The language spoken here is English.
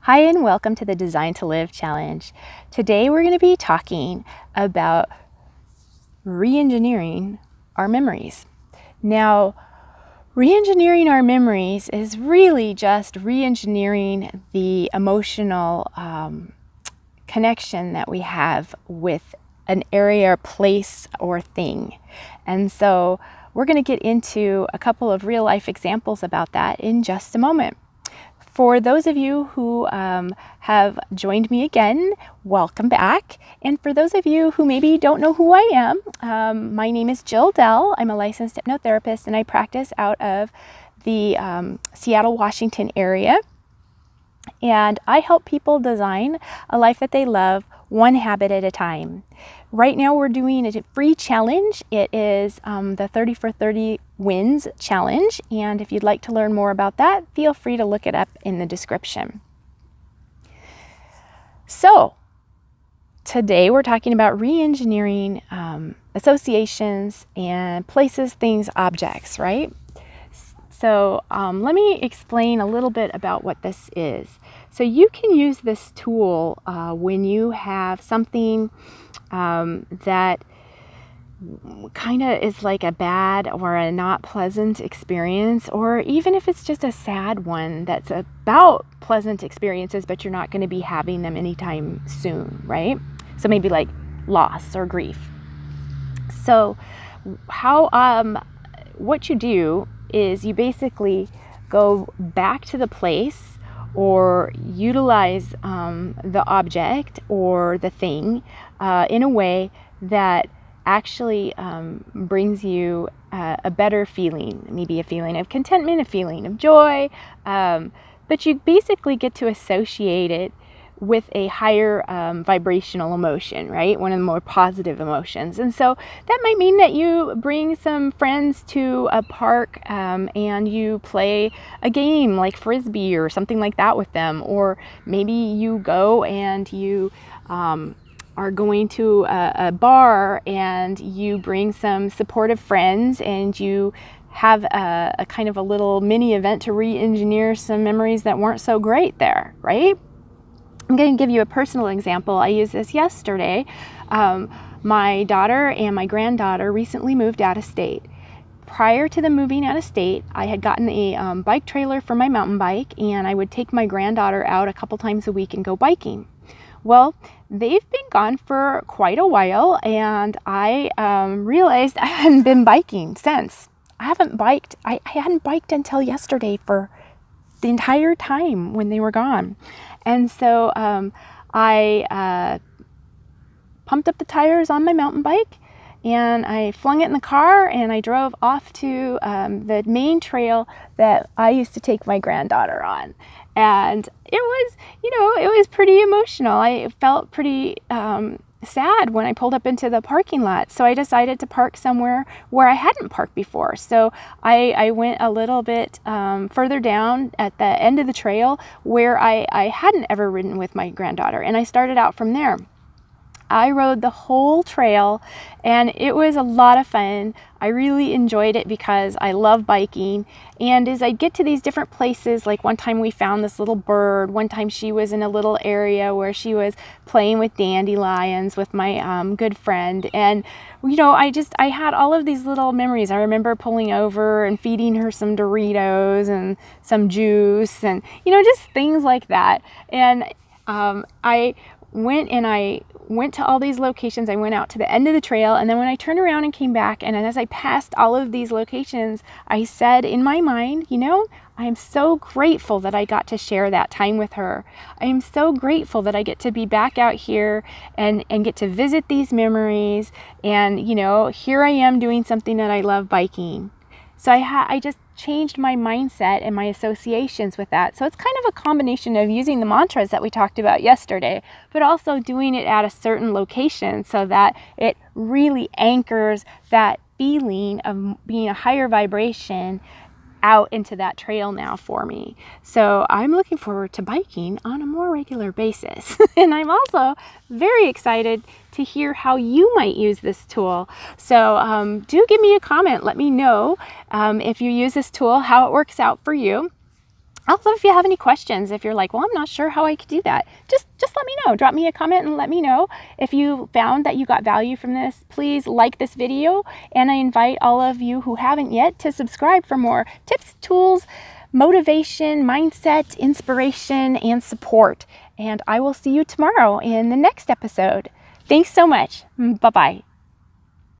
Hi and welcome to the Design to Live Challenge. Today we're going to be talking about re-engineering our memories. Now, re-engineering our memories is really just re-engineering the emotional connection that we have with an area, place, or thing. And so we're going to get into a couple of real life examples about that in just a moment. For those of you who have joined me again, welcome back. And for those of you who maybe don't know who I am, my name is Jill Dell. I'm a licensed hypnotherapist and I practice out of the Seattle, Washington area. And I help people design a life that they love, one habit at a time. Right now we're doing a free challenge. It is the 30 for 30 Wins challenge. And if you'd like to learn more about that, feel free to look it up in the description. So today we're talking about re-engineering associations and places, things, objects, right? So let me explain a little bit about what this is. So you can use this tool when you have something that kind of is like a bad or a not pleasant experience, or even if it's just a sad one that's about pleasant experiences, but you're not going to be having them anytime soon, right? So maybe like loss or grief. So what you do is you basically go back to the place or utilize the object or the thing in a way that actually brings you a better feeling, maybe a feeling of contentment, a feeling of joy, but you basically get to associate it with a higher vibrational emotion, right? One of the more positive emotions. And so that might mean that you bring some friends to a park and you play a game like Frisbee or something like that with them. Or maybe you go and you are going to a bar and you bring some supportive friends and you have a kind of a little mini event to re-engineer some memories that weren't so great there, right? I'm going to give you a personal example. I used this yesterday. My daughter and my granddaughter recently moved out of state. Prior to them moving out of state, I had gotten a bike trailer for my mountain bike, and I would take my granddaughter out a couple times a week and go biking. Well, they've been gone for quite a while, and I realized I hadn't been biking since. I hadn't biked until yesterday for the entire time when they were gone. And so I pumped up the tires on my mountain bike and I flung it in the car and I drove off to the main trail that I used to take my granddaughter on. And it was pretty emotional. I felt pretty sad when I pulled up into the parking lot. So I decided to park somewhere where I hadn't parked before. So I went a little bit further down at the end of the trail where I hadn't ever ridden with my granddaughter. And I started out from there. I rode the whole trail and it was a lot of fun. I really enjoyed it because I love biking. And as I get to these different places, like one time we found this little bird, one time she was in a little area where she was playing with dandelions with my good friend. And, I had all of these little memories. I remember pulling over and feeding her some Doritos and some juice and, just things like that. And I went to all these locations. I went out to the end of the trail, and then when I turned around and came back, and as I passed all of these locations, I said in my mind, I am so grateful that I got to share that time with her. I am so grateful that I get to be back out here and get to visit these memories, and here I am doing something that I love, biking. So I just changed my mindset and my associations with that. So it's kind of a combination of using the mantras that we talked about yesterday, but also doing it at a certain location so that it really anchors that feeling of being a higher vibration out into that trail now for me. So I'm looking forward to biking on a more regular basis. And I'm also very excited to hear how you might use this tool. So do give me a comment. Let me know if you use this tool, how it works out for you. Also, if you have any questions, if you're like, well, I'm not sure how I could do that, just let me know. Drop me a comment and let me know. If you found that you got value from this, please like this video. And I invite all of you who haven't yet to subscribe for more tips, tools, motivation, mindset, inspiration, and support. And I will see you tomorrow in the next episode. Thanks so much. Bye-bye.